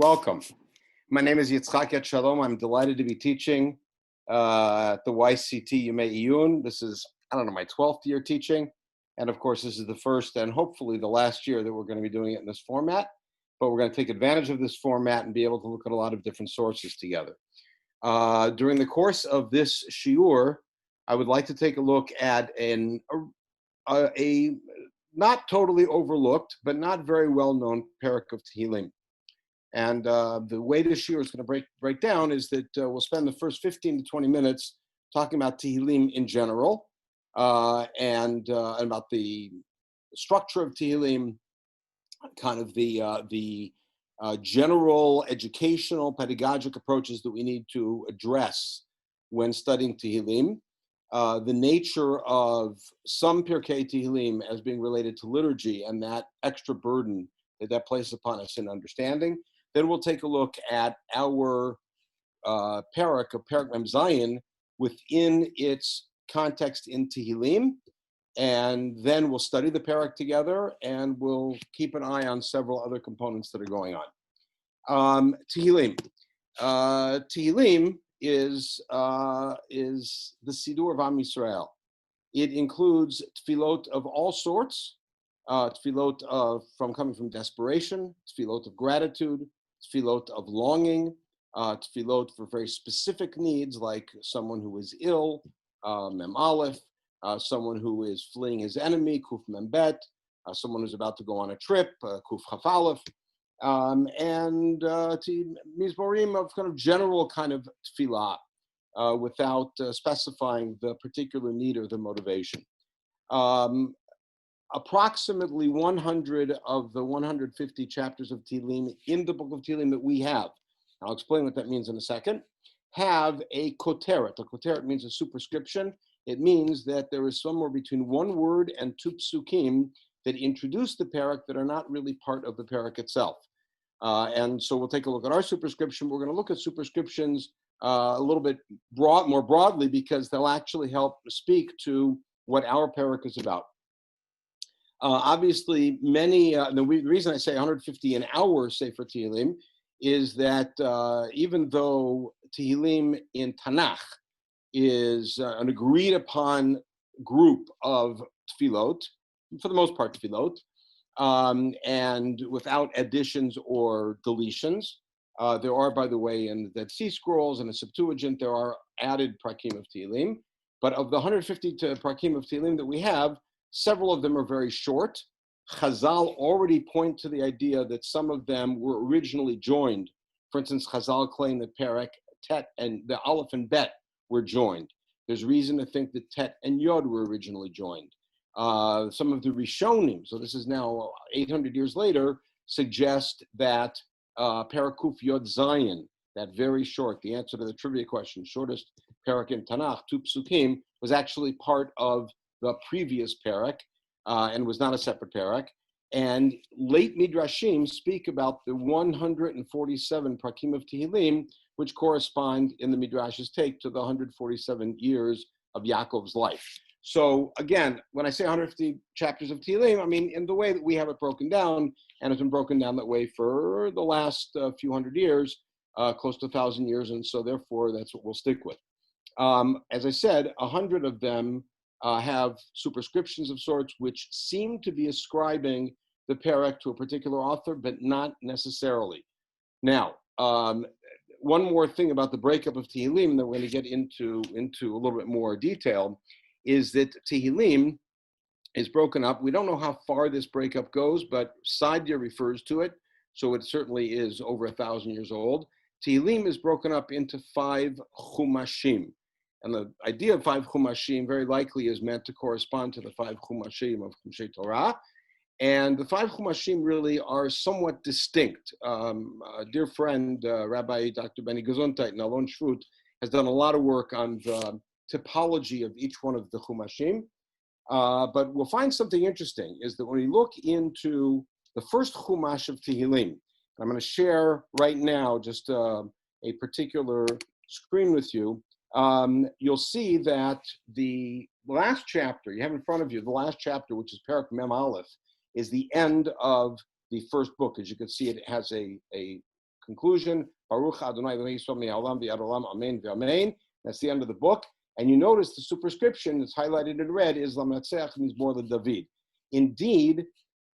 Welcome. My name is Yitzchak Etshalom. I'm delighted to be teaching at the YCT Yemei Iyun. This is, my 12th year teaching. And of course, this is the first and hopefully the last year that we're going to be doing it in this format. But we're going to take advantage of this format and be able to look at a lot of different sources together. During the course of this shiur, I would like to take a look at a not totally overlooked, but not very well-known parak of Tehillim. And the way this shiur is going to break down is that we'll spend the first 15 to 20 minutes talking about Tehillim in general and about the structure of Tehillim, kind of the general educational pedagogic approaches that we need to address when studying Tehillim, the nature of some Pirkei Tehillim as being related to liturgy and that extra burden that places upon us in understanding. Then we'll take a look at our parak of Parak Mem Zayin within its context in Tehillim, and then we'll study the parak together, and we'll keep an eye on several other components that are going on. Tehillim. Tehillim is the Sidur of Am Yisrael. It includes tefillot of all sorts, tefillot coming from desperation, tefillot of gratitude, tefillot of longing, tefillot for very specific needs, like someone who is ill, Mem Aleph, someone who is fleeing his enemy, Kuf Mem Bet, someone who's about to go on a trip, Kuf Chaf Aleph, and Mizmorim of kind of general kind of tefillah, without specifying the particular need or the motivation. Approximately 100 of the 150 chapters of Tehillim in the book of Tehillim that we have, I'll explain what that means in a second, have a koteret. A koteret means a superscription. It means that there is somewhere between one word and two psukim that introduce the parak that are not really part of the parak itself. And so we'll take a look at our superscription. We're going to look at superscriptions a little bit more broadly, because they'll actually help speak to what our parak is about. Obviously, many, the reason I say 150 an hour Sefer Tehillim is that even though Tehillim in Tanakh is an agreed upon group of tefillot, for the most part tefillot, and without additions or deletions, there are, by the way, in the Dead Sea Scrolls and the Septuagint, there are added prakim of Tehillim. But of the 150 prakim of Tehillim that we have, several of them are very short. Chazal already point to the idea that some of them were originally joined. For instance, Chazal claim that Perek, Tet, and the Aleph and Bet were joined. There's reason to think that Tet and Yod were originally joined. Some of the Rishonim, so this is now 800 years later, suggest that Perek Kuf Yod Zayin, that very short, the answer to the trivia question, shortest Perek in Tanakh, 2 psukim, was actually part of the previous parak, and was not a separate parak. And late Midrashim speak about the 147 prakim of Tehillim, which correspond in the Midrash's take to the 147 years of Yaakov's life. So again, when I say 150 chapters of Tehillim, I mean in the way that we have it broken down, and it's been broken down that way for the last few hundred years, close to 1,000 years, and so therefore that's what we'll stick with. As I said, 100 of them have superscriptions of sorts, which seem to be ascribing the parak to a particular author, but not necessarily. Now, one more thing about the breakup of Tehillim that we're going to get into a little bit more detail is that Tehillim is broken up. We don't know how far this breakup goes, but Sadia refers to it, so it certainly is over 1,000 years old. Tehillim is broken up into 5 chumashim. And the idea of 5 chumashim very likely is meant to correspond to the 5 chumashim of Chumashei Torah. And the 5 chumashim really are somewhat distinct. A dear friend, Rabbi Dr. Benny Gesundheit in Alon Shvut, has done a lot of work on the typology of each one of the chumashim. But we'll find something interesting is that when we look into the first chumash of Tehillim, I'm going to share right now just a particular screen with you. You'll see that the last chapter, you have in front of you, the last chapter, which is Parak Mem Aleph, is the end of the first book. As you can see, it has a conclusion. Baruch Adonai Elohei Yisrael mi'olam v'ad olam, amen v'amen. That's the end of the book. And you notice the superscription that's highlighted in red is Lamatzeach Mizmor LeDavid. Indeed,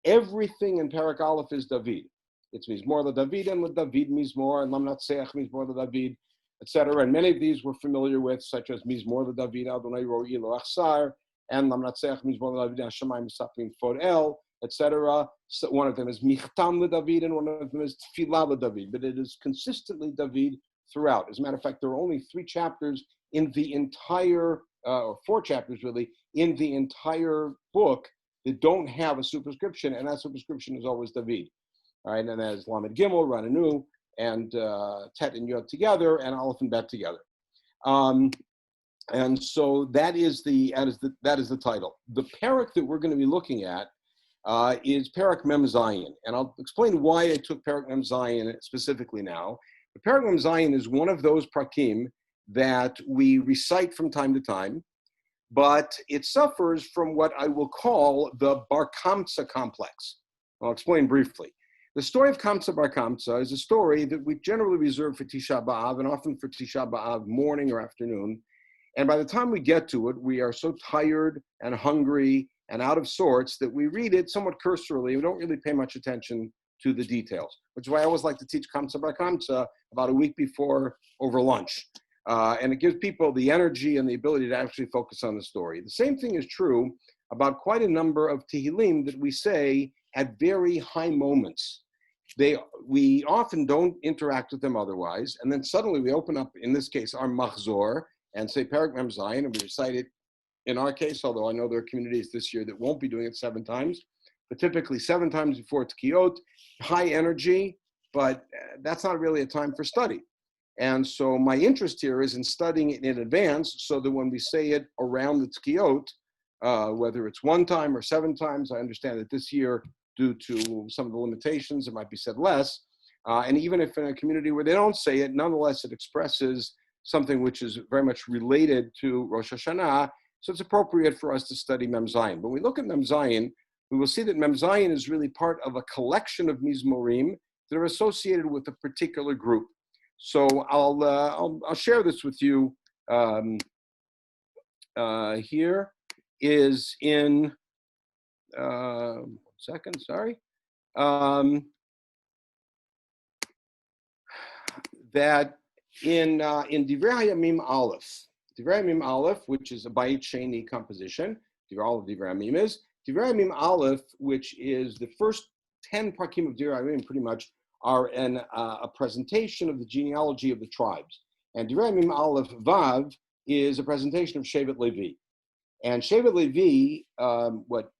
everything in Perek Aleph is David. It's Mizmor LeDavid and LeDavid Mizmor and Lamatzeach Mizmor LeDavid, etc. And many of these we're familiar with, such as Mizmor LeDavid Adonai Ro'i Lo Achsar and Lamatzeach Mizmor LeDavid Hashemayim Misapim Fod El, etc. So one of them is Michtam LeDavid and one of them is Tfilah LeDavid. But it is consistently David throughout. As a matter of fact, there are only 3 chapters in the entire, or 4 chapters really, in the entire book that don't have a superscription, and that superscription is always David. All right, and that is Lamed Gimel, Rananu, and Tet and Yod together, and Aleph and Bet together. And so that is the title. The parak that we're going to be looking at is Parak Mem Zayin, and I'll explain why I took Parak Mem Zayin specifically now. The Parak Mem Zayin is one of those prakim that we recite from time to time, but it suffers from what I will call the Bar Kamsa complex. I'll explain briefly. The story of Kamsa Bar Kamsa is a story that we generally reserve for Tisha B'Av, and often for Tisha B'Av morning or afternoon. And by the time we get to it, we are so tired and hungry and out of sorts that we read it somewhat cursorily. We don't really pay much attention to the details, which is why I always like to teach Kamsa Bar Kamsa about a week before over lunch. And it gives people the energy and the ability to actually focus on the story. The same thing is true about quite a number of Tehillim that we say at very high moments. We often don't interact with them otherwise, and then suddenly we open up, in this case, our Machzor, and say Parak Mem Zayin, and we recite it, in our case, although I know there are communities this year that won't be doing it 7 times, but typically 7 times before Tkiyot, high energy, but that's not really a time for study. And so my interest here is in studying it in advance so that when we say it around the Tkiyot, whether it's 1 time or 7 times, I understand that this year, due to some of the limitations, it might be said less. And even if in a community where they don't say it, nonetheless, it expresses something which is very much related to Rosh Hashanah. So it's appropriate for us to study Mem Zayin. When we look at Mem Zayin, we will see that Mem Zayin is really part of a collection of Mizmorim that are associated with a particular group. So I'll share this with you here. Is in second, sorry. That in Divrei Hayamim Aleph, which is a Bayit Sheni composition, all of Divrei Hayamim is Divrei Hayamim Aleph, which is the first 10 prakim of Divrei Hayamim, pretty much are a presentation of the genealogy of the tribes, and Divrei Hayamim Aleph Vav is a presentation of Shevet Levi. And Shevet Levi, what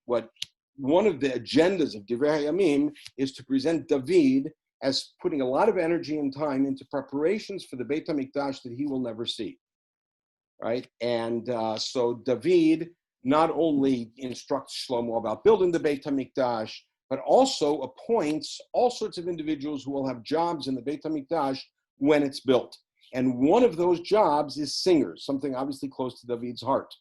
one of the agendas of Divrei Hayamim is to present David as putting a lot of energy and time into preparations for the Beit HaMikdash that he will never see, right? And so David not only instructs Shlomo about building the Beit HaMikdash, but also appoints all sorts of individuals who will have jobs in the Beit HaMikdash when it's built. And one of those jobs is singers, something obviously close to David's heart.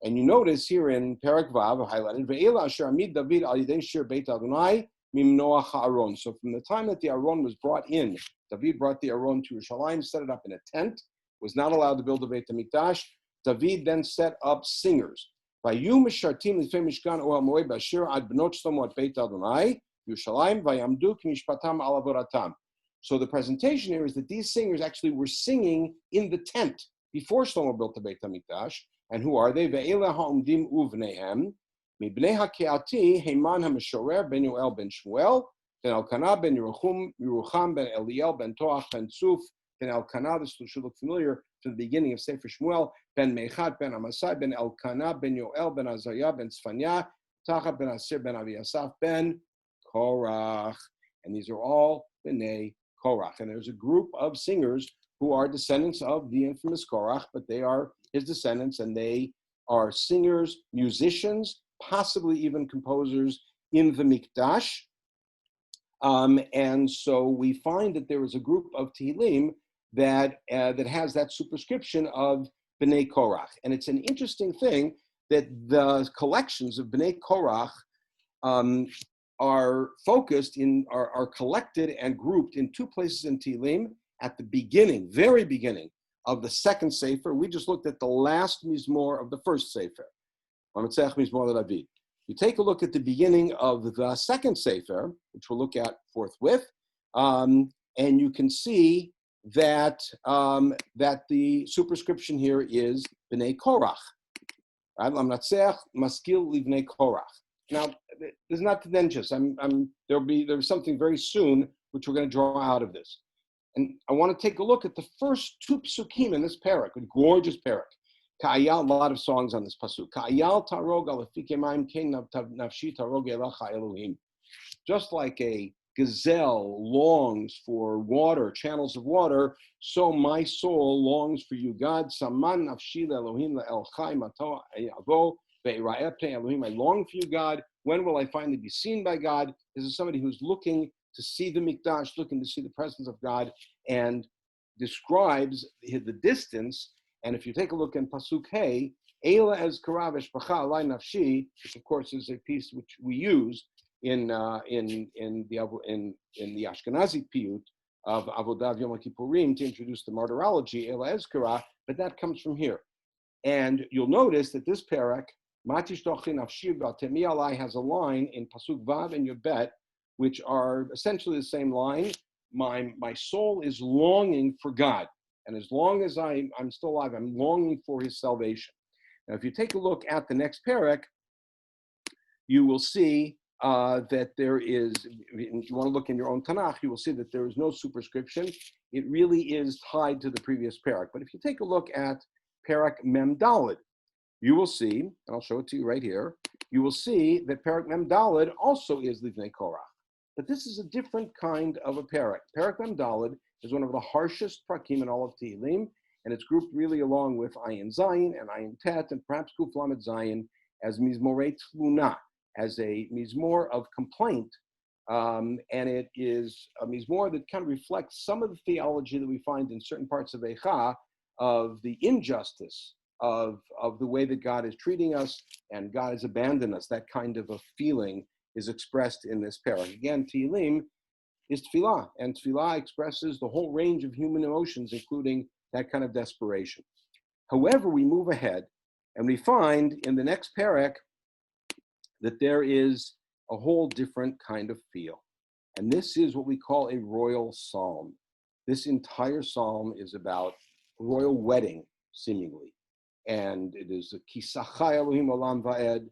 And you notice here in Perek Vav highlighted, Ve'ela asher amid David al yidei shir Beit Adonai mimnoach ha'aron. So from the time that the Aron was brought in, David brought the Aron to Yerushalayim, set it up in a tent, was not allowed to build the Beit HaMikdash. David then set up singers. Vayu mishartim lifei mishkan oel moed b'ashir ad bnot Shlomo at Beit Adonai Yerushalayim vayamdu k'mishpatam al avodatam. So the presentation here is that these singers actually were singing in the tent before Shlomo built the Beit HaMikdash. And who are they? Ve'ela ha'omdim uvneihem, mibnei ha'keati, Heman ha'mishorer ben Yoel ben Shmuel, ben Elkanah ben Yerucham ben Eliel ben Toach ben Tzuf, ben Elkanah, this should look familiar to the beginning of Sefer Shmuel, ben Mechat ben Amasai, ben Elkanah ben Yoel ben Azariah ben Tzfanya, Tachat ben Asir ben Aviasaf ben Korach. And these are all Bnei Korach. And there's a group of singers who are descendants of the infamous Korach, but they are his descendants, and they are singers, musicians, possibly even composers in the Mikdash. And so we find that there is a group of Tehillim that has that superscription of Bnei Korach. And it's an interesting thing that the collections of Bnei Korach are focused are collected and grouped in two places in Tehillim at the beginning, very beginning of the second Sefer. We just looked at the last Mizmor of the first Sefer. You take a look at the beginning of the second Sefer, which we'll look at forthwith, and you can see that that the superscription here is B'nai Korach. Lamnatseach maskil livnei Korach. Now, this is not tendentious. There's something very soon which we're going to draw out of this. And I want to take a look at the first two psukim in this parak, a gorgeous parak. Ka'ayal, a lot of songs on this pasuk. Ka'ayal tarog alafike ma'im kein nafshi tarog elacha Elohim. Just like a gazelle longs for water, channels of water, so my soul longs for you, God. Saman nafshi Elohim el chai mato avo ve'ira'eh Elohim. I long for you, God. When will I finally be seen by God? This is somebody who's looking to see the mikdash, looking to see the presence of God, and describes the distance. And if you take a look in pasuk Hey, Eila ez karavesh bacha alai nafshi, which of course is a piece which we use in the Ashkenazi piyut of Avodav Yom Kippurim to introduce the martyrology, Eila ezkara, but that comes from here. And you'll notice that this parak, Matish Dochi Nafshi B'Atemi Alai, has a line in pasuk Vav and Yobet, which are essentially the same line. My soul is longing for God. And as long as I'm still alive, I'm longing for his salvation. Now, if you take a look at the next parak, you will see that there is, if you want to look in your own Tanakh, you will see that there is no superscription. It really is tied to the previous parak. But if you take a look at parak Mem Daled, you will see, and I'll show it to you right here, you will see that parak Mem Daled also is Livnei Korach. But this is a different kind of a parak. Parak Mem Daled is one of the harshest prakim in all of Tehillim, and it's grouped really along with Ayin Zayin and Ayin Tet and perhaps Kuf Lamed Zayin as Mizmorei Tluna, as a Mizmor of complaint. And it is a Mizmor that kind of reflects some of the theology that we find in certain parts of Eicha, of the injustice of the way that God is treating us and God has abandoned us. That kind of a feeling is expressed in this parak. Again, Tehillim is tefillah, and tefillah expresses the whole range of human emotions, including that kind of desperation. However, we move ahead, and we find in the next parak that there is a whole different kind of feel. And this is what we call a royal psalm. This entire psalm is about a royal wedding, seemingly. And it is a kisachai Elohim olam va'ed,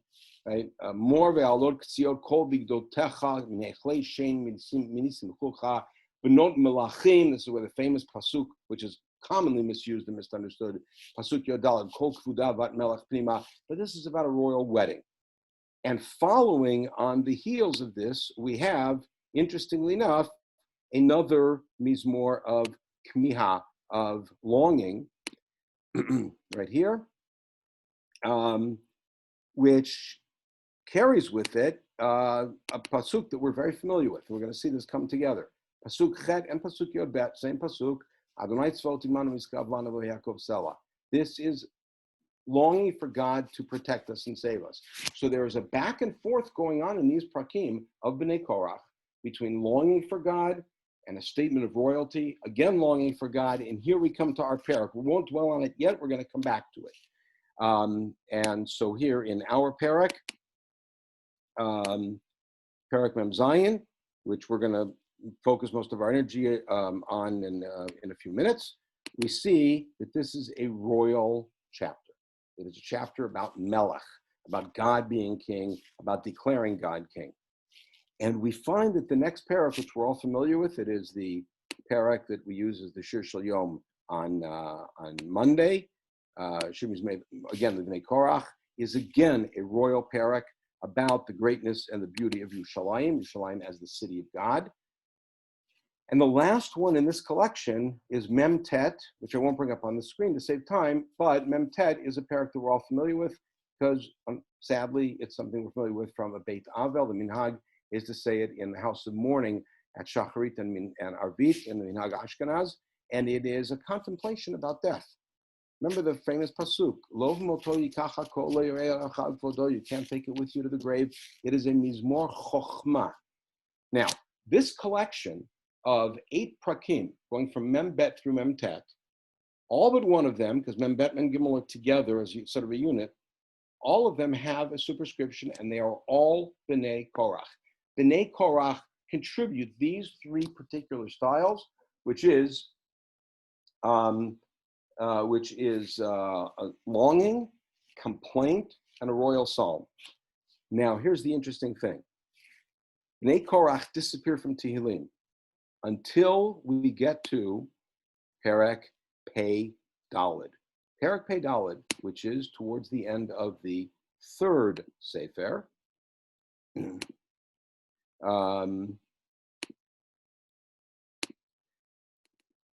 right? Mor ve'alot ktsiot kol bigdotecha nechlei shein minisimchucha benot melachim. This is where the famous pasuk, which is commonly misused and misunderstood, pasuk yodalad kol kvuda vat melach prima. But this is about a royal wedding. And following on the heels of this, we have, interestingly enough, another mizmor of kmiha, of longing, right here, which carries with it a pasuk that we're very familiar with. We're going to see this come together. Pasuk chet and pasuk yod bet, same pasuk. Adonai tzvot imanu miskav lanu v'Yaakov Selah. This is longing for God to protect us and save us. So there is a back and forth going on in these prakim of B'nai Korach between longing for God and a statement of royalty, again longing for God, and here we come to our parak. We won't dwell on it yet, we're going to come back to it. And so here in our parak, parak Mem Zayin, which we're going to focus most of our energy on in a few minutes, we see that this is a royal chapter. It is a chapter about Melech, about God being king, about declaring God king. And we find that the next parak, which we're all familiar with, it is the parak that we use as the Shir Shel Yom on Monday. Again, the Bnei Korach is again a royal parak about the greatness and the beauty of Yerushalayim as the city of God. And the last one in this collection is Mem Tet, which I won't bring up on the screen to save time, but Mem Tet is a parak that we're all familiar with because, sadly, it's something we're familiar with from a Beit Avel. The minhag is to say it in the house of mourning at Shacharit and Arvit in the minhag Ashkenaz, and it is a contemplation about death. Remember the famous pasuk, Lov moto yikacha kol lo yirei echad kvodo. You can't take it with you to the grave. It is a mizmor chokhmah. Now, this collection of 8 prakim, going from Mem Bet through Mem Tet, all but one of them, because Mem Bet and Mem Gimel are together as sort of a unit, all of them have a superscription, and they are all B'nai Korach. B'nai Korach contribute these 3 particular styles, which is a longing, complaint, and a royal psalm. Now, here's the interesting thing. B'nai Korach disappear from Tehillim until we get to Perek Pei Daled. Perek Pei Daled, which is towards the end of the 3rd Sefer,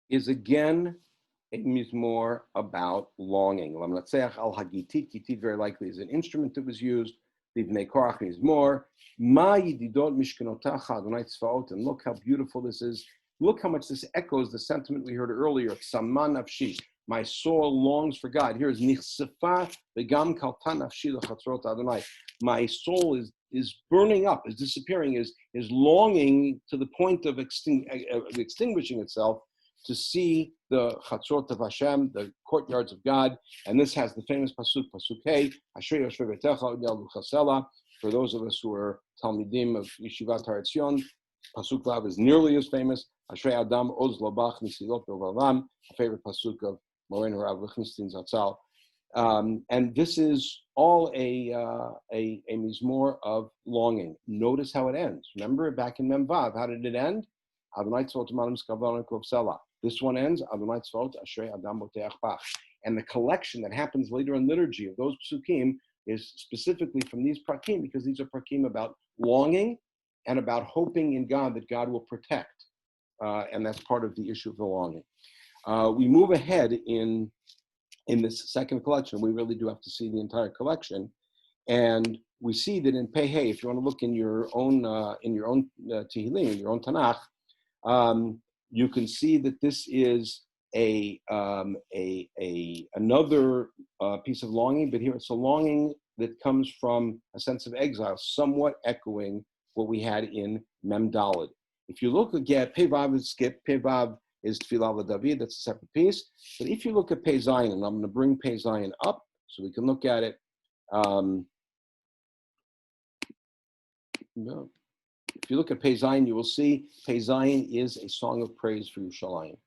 is again a mizmor about longing. Lamnatseach al hagitit. Gitit very likely is an instrument that was used. Livnei Korach mizmor. Ma yididot mishkenotacha Adonai tzvaot. And look how beautiful this is. Look how much this echoes the sentiment we heard earlier. Tzama nafshi. My soul longs for God. Here is nichsefa v'gam kalta nafshi lechatzrot Adonai. My soul is burning up, is disappearing, is longing to the point of extinguishing itself to see the chatzrot of Hashem, the courtyards of God. And this has the famous pasuk Hey, Ashrei Yoshvei Beitecha Od Chasela. For those of us who are Talmidim of Yeshivat Har Etzion, pasuk Vav is nearly as famous. Ashrei Adam Oz Lobach Nisilot Bevavam, a favorite pasuk of Moreno Rav Lichtenstein Zatzal. And this is all a mizmor of longing. Notice how it ends. Remember back in Mem Vav, how did it end? Adonai tzvot manim skavaron kovsela. This one ends, Adonai tzvot ashrei adam boteach bach. And the collection that happens later in liturgy of those psukim is specifically from these prakim, because these are prakim about longing and about hoping in God that God will protect. And that's part of the issue of the longing. We move ahead in this second collection. We really do have to see the entire collection, and we see that in Pei Hey, if you want to look in your own Tehillim, in your own Tanakh, you can see that this is another piece of longing, but here it's a longing that comes from a sense of exile, somewhat echoing what we had in Mem Daled. If you look again, Pei Vav is skipped. Pei Vav is Tfilah David, that's a separate piece. But if you look at Pei Zayin, and I'm going to bring Pei Zayin up so we can look at it. If you look at Pei Zayin, you will see Pei Zayin is a song of praise for Yerushalayim.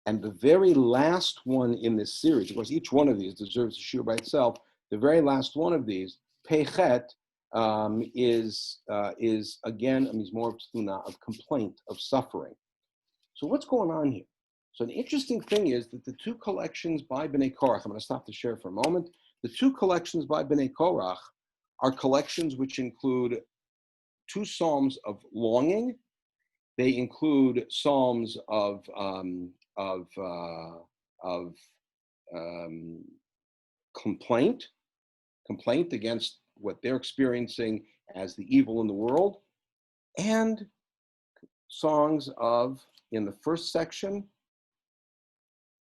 And the very last one in this series, of course, each one of these deserves a shiur by itself. The very last one of these, Pei Chet, is again a mizmor of tzuna, of complaint, of suffering. So what's going on here? So an interesting thing is that the 2 collections by B'nai Korach, I'm going to stop the share for a moment. The 2 collections by B'nai Korach are collections which include 2 psalms of longing. They include psalms of complaint against what they're experiencing as the evil in the world, and songs of, in the first section,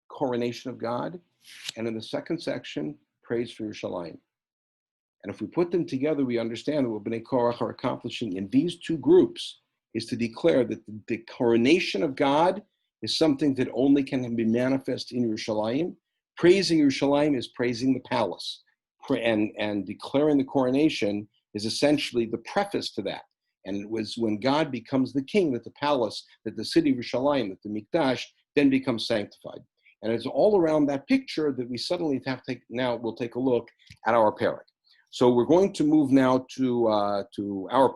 Coronation of God, and in the second section, Praise for Yerushalayim. And if we put them together, we understand that what B'nai Korach are accomplishing in these 2 groups is to declare that the coronation of God is something that only can be manifest in Yerushalayim. Praising Yerushalayim is praising the palace. And declaring the coronation is essentially the preface to that. And it was when God becomes the king that the palace, that the city of Yerushalayim, that the Mikdash then becomes sanctified. And it's all around that picture that we suddenly have to we'll take a look at our Perek. So we're going to move now to our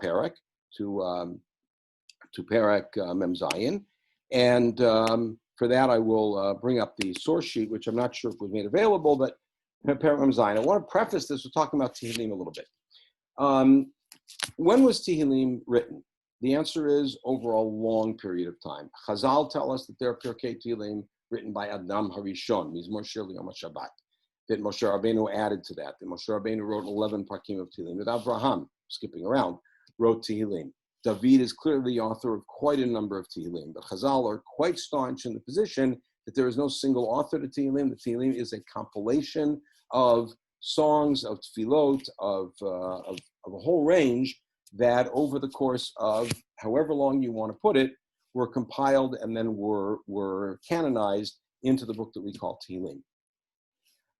Perek, to Perek Mem Zayin. And for that, I will bring up the source sheet, which I'm not sure if was made available, but Perek Mem Zayin. I want to preface this with talking about Tehillim a little bit. When was Tehillim written? The answer is over a long period of time. Chazal tell us that there are Pirkei Tehillim written by Adam Harishon, Mizmor Shir Yom HaShabbat, that Moshe Rabbeinu added to that Moshe Rabbeinu wrote 11 Parkim of Tehillim, that Avraham, skipping around, wrote Tehillim. David is clearly the author of quite a number of Tehillim, but Chazal are quite staunch in the position that there is no single author to Tehillim. The Tehillim is a compilation of songs, of tefillot, of a whole range that over the course of however long you want to put it, were compiled and then were canonized into the book that we call Tehillim.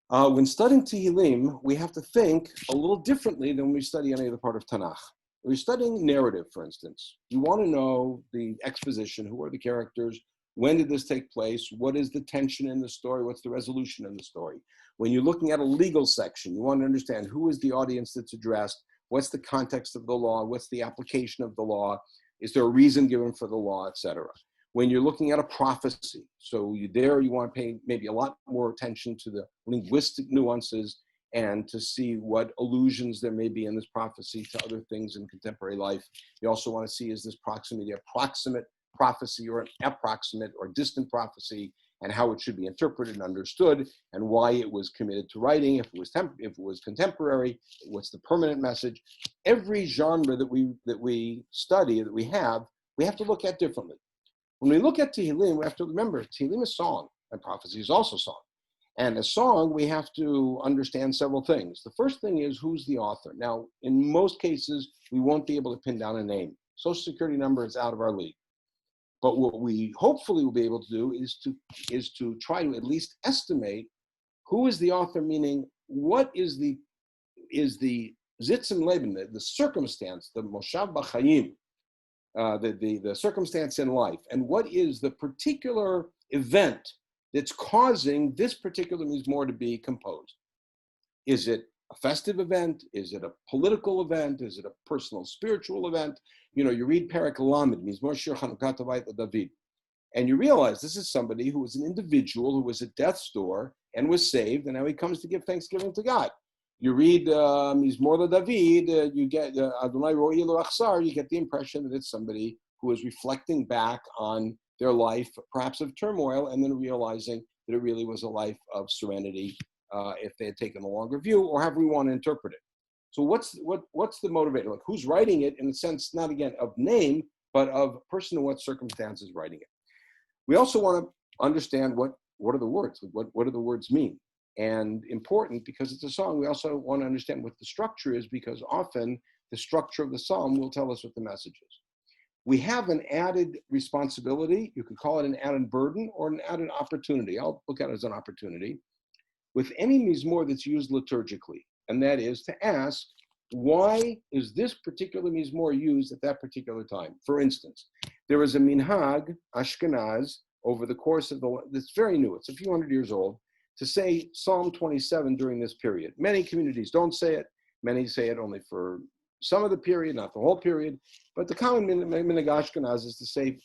When studying Tehillim, we have to think a little differently than when we study any other part of Tanakh. When we're studying narrative, for instance, you want to know the exposition, who are the characters, when did this take place, what is the tension in the story, what's the resolution in the story. When you're looking at a legal section, you want to understand who is the audience that's addressed, what's the context of the law, what's the application of the law, is there a reason given for the law, etc. When you're looking at a prophecy, so you want to pay maybe a lot more attention to the linguistic nuances and to see what allusions there may be in this prophecy to other things in contemporary life. You also want to see, is this proximity a proximate prophecy or an approximate or distant prophecy, and how it should be interpreted and understood, and why it was committed to writing, if it was contemporary, what's the permanent message. Every genre that we study, that we have to look at differently. When we look at Tehillim, we have to remember, Tehillim is song, and prophecy is also song. And as song, we have to understand several things. The first thing is, who's the author? Now, in most cases, we won't be able to pin down a name. Social Security number is out of our league. But what we hopefully will be able to do is to try to at least estimate who is the author, meaning what is the zitzim leben, the circumstance, the moshav b'chayim, the circumstance in life, and what is the particular event that's causing this particular mizmor to be composed. Is it a festive event? Is it a political event? Is it a personal, spiritual event? You know, you read Perek Lamed, Mizmor Shir Chanukah Tavayit David, and you realize this is somebody who was an individual who was at death's door and was saved, and now he comes to give thanksgiving to God. You read Mizmor David, you get Adonai Ro'i Lo Achsar, you get the impression that it's somebody who is reflecting back on their life, perhaps of turmoil, and then realizing that it really was a life of serenity, if they had taken a longer view, or however we want to interpret it. So what's the motivator? Like, who's writing it, in a sense, not again of name, but of person in what circumstances writing it. We also want to understand what are the words, what do the words mean? And important, because it's a song, we also want to understand what the structure is, because often the structure of the psalm will tell us what the message is. We have an added responsibility, you could call it an added burden or an added opportunity. I'll look at it as an opportunity with any mizmor that's used liturgically, and that is to ask, why is this particular mizmor used at that particular time? For instance, there is a minhag, Ashkenaz, over the course of it's very new, it's a few hundred years old, to say Psalm 27 during this period. Many communities don't say it, many say it only for some of the period, not the whole period, but the common minhag Ashkenaz is to say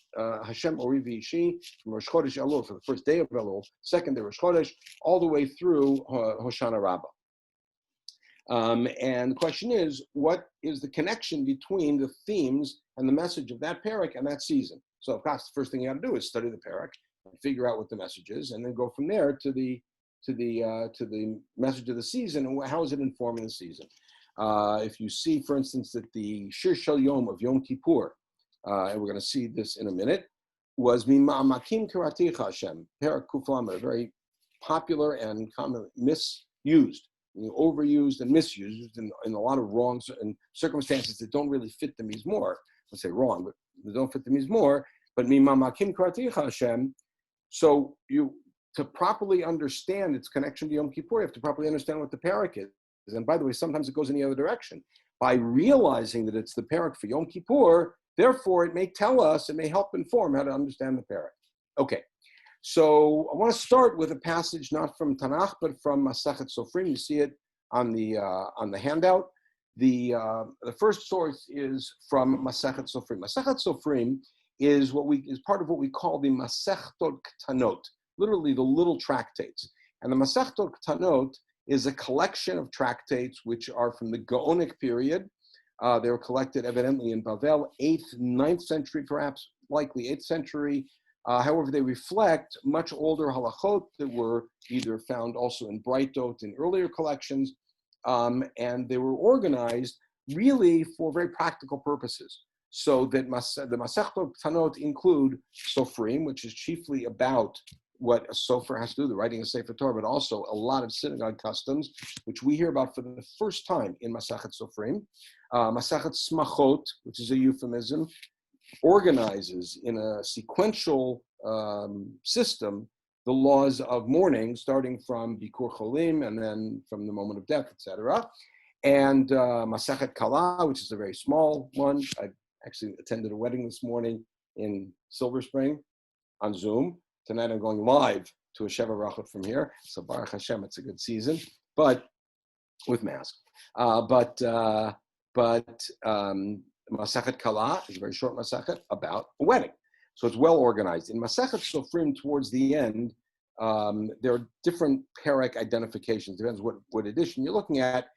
Hashem Ori V'ishi from Rosh Chodesh Elul for the first day of Elul, second day Rosh Chodesh, all the way through Hoshana Rabbah. And the question is, what is the connection between the themes and the message of that parak and that season? So, of course, the first thing you got to do is study the parak and figure out what the message is, and then go from there to the message of the season and how is it informing the season. If you see, for instance, that the Shir Shel Yom of Yom Kippur, and we're going to see this in a minute, was Mima'amakim Karaticha Hashem, Parak Kuf Lamed, a very popular and commonly misused, overused and misused in a lot of wrongs and circumstances that don't really fit the mizmor. Let's say wrong, but they don't fit the mizmor. But Mima'amakim Karaticha Hashem. So to properly understand its connection to Yom Kippur, you have to properly understand what the parak is. And by the way, sometimes it goes in the other direction. By realizing that it's the parak for Yom Kippur, therefore it may tell us, it may help inform how to understand the parak. Okay, so I want to start with a passage not from Tanakh, but from Masechet Sofrim. You see it on the handout. The first source is from Masechet Sofrim. Masechet Sofrim is part of what we call the Masechtot Ktanot, literally the little tractates. And the Masechtot Ktanot is a collection of tractates which are from the Gaonic period. They were collected evidently in Bavel, 8th, 9th century, perhaps likely 8th century. However, they reflect much older halachot that were either found also in Breitot in earlier collections, and they were organized really for very practical purposes. So that the Masechtot Ktanot include Sofrim, which is chiefly about what a Shofar has to do, the writing of Sefer Torah, but also a lot of synagogue customs, which we hear about for the first time in Masachet Sofrim. Masachet Smachot, which is a euphemism, organizes in a sequential system the laws of mourning, starting from Bikur Cholim and then from the moment of death, etc. And Masachet Kala, which is a very small one. I actually attended a wedding this morning in Silver Spring on Zoom. Tonight I'm going live to a Sheva Rachot from here. So Baruch Hashem, it's a good season, but with mask. Masachet Kala is a very short Masachet about a wedding. So it's well organized. In Masachet Sofrim, towards the end, there are different Perek identifications. Depends what edition you're looking at.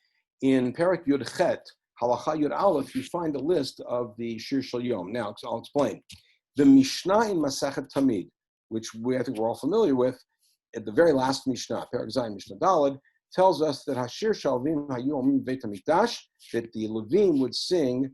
In Perek Yud Chet, Halacha Yud Aleph, you find a list of the Shir Shel Yom. Now, I'll explain. The Mishnah in Masachet Tamid, which I think we're all familiar with, at the very last Mishnah, Perek Zayin Mishnah Daled, tells us that Hashir Shalvim Hayu Omim Beit HaMikdash, that the Levim would sing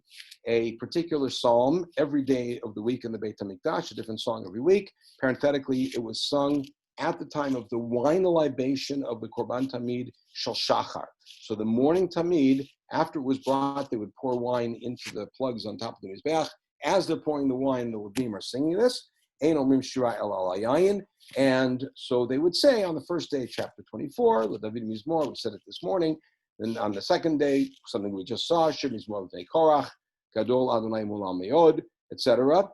a particular psalm every day of the week in the Beit HaMikdash, a different song every week. Parenthetically, it was sung at the time of the wine libation of the Korban Tamid Shel Shachar. So the morning Tamid, after it was brought, they would pour wine into the plugs on top of the Mizbeach. As they're pouring the wine, the Levim are singing this. Ein Omrim Shira El Al Yayin. And so they would say on the first day, chapter 24, the David Mizmor, we said it this morning. Then on the second day, something we just saw, Shir Mizmor V'nei Korach, Gadol Adonai Mulam Meod, etc.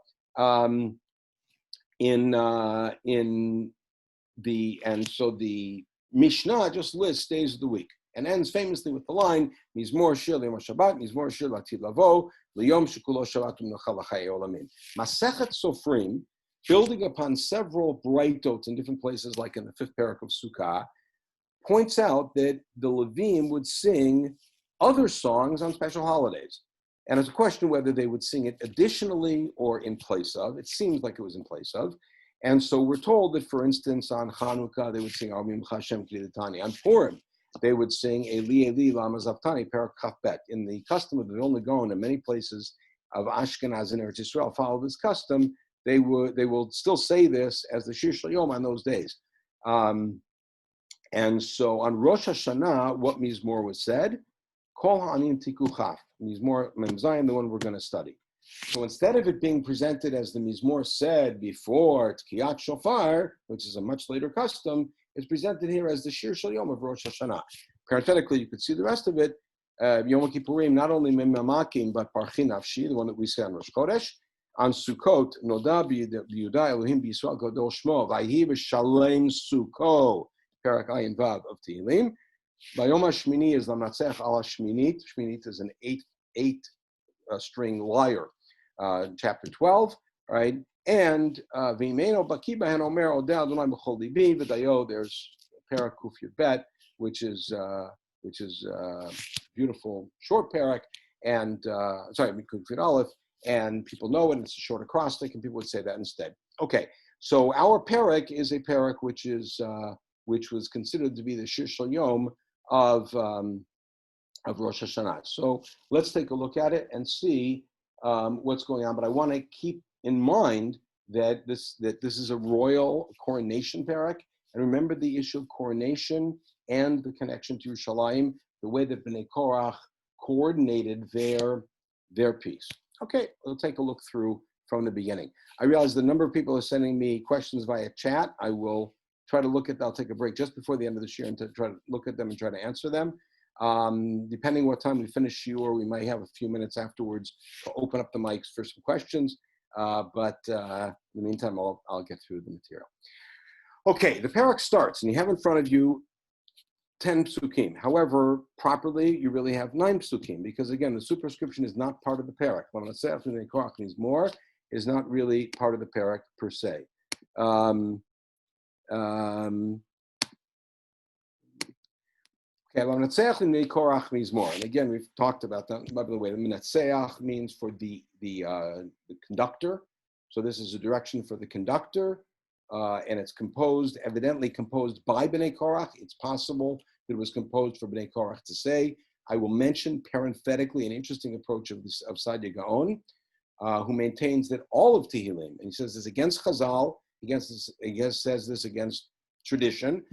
So the Mishnah just lists days of the week and ends famously with the line, Mizmor Shir L'Yom HaShabbat, Mizmor Shir L'Atid Lavo, L'Yom Shekulo Shabbat U'Menucha L'Chayei Olamim. Masechet Sofrim, building upon several braytot in different places, like in the fifth parak of Sukkah, points out that the Levim would sing other songs on special holidays. And it's a question whether they would sing it additionally or in place of. It seems like it was in place of. And so we're told that, for instance, on Chanukah, they would sing Armim Hashem K'Lidatani. On Purim, they would sing Eli Eli Lama Zavtani, Parak Chafbet. In the custom of the Vilna Gaon, in many places of Ashkenaz and Eretz Yisrael follow this custom. They will still say this as the Shir Shel Yom on those days. And so on Rosh Hashanah, what Mizmor was said, Kol Ha'anim Tiku Chaf, Mizmor Mem Zayin, the one we're going to study. So instead of it being presented as the Mizmor said before Tkiyat Shofar, which is a much later custom, it's presented here as the Shir Shel Yom of Rosh Hashanah. Parenthetically, you could see the rest of it. Yom Kippurim, not only Mem Mamakim, but Parchin Nafshi, the one that we say on Rosh Chodesh. On Sukkot, Noda b'Yehuda Elohim b'Yisrael Gadol Shmo, Vayhi b'Shalem Sukkot, Perak Ayin Vav of Tehillim. Bayom HaShmini is Lamnatzech Ala Shminit. Shminit is an eight-string lyre, chapter 12, right? And V'Imeno Baki B'Hen Omer Odeh Adonai B'Chol Libi V'Dayo. There's Perak Kuf Yud Bet, which is beautiful short Perak, and Kuf Yud Aleph. And people know it, it's a short acrostic, and people would say that instead. Okay, so our parak is a parak which was considered to be the Shir Shel Yom of Rosh Hashanah. So let's take a look at it and see what's going on. But I want to keep in mind that this is a royal coronation parak, and remember the issue of coronation and the connection to Yerushalayim, the way that Bnei Korach coordinated their piece. Okay, we'll take a look through from the beginning. I realize the number of people are sending me questions via chat. I will try to look at, I'll take a break just before the end of this year and to try to look at them and try to answer them. Depending what time we finish shiur, we might have a few minutes afterwards to open up the mics for some questions. But in the meantime, I'll get through the material. Okay, the parak starts, and you have in front of you 10 psukim. However, properly, you really have 9 psukim, because again, the superscription is not part of the parak. Lamnatzech B'nei Korach Mizmor is not really part of the parak per se. Okay, Lamnatzech B'nei Korach Mizmor. And again, we've talked about that. By the way, the Menatzeach means for the conductor. So this is a direction for the conductor. And it's evidently composed by Bnei Korach. It's possible that it was composed for Bnei Korach to say. I will mention parenthetically an interesting approach of Saadia Gaon, who maintains that all of Tehillim, and he says this against Chazal says this against tradition.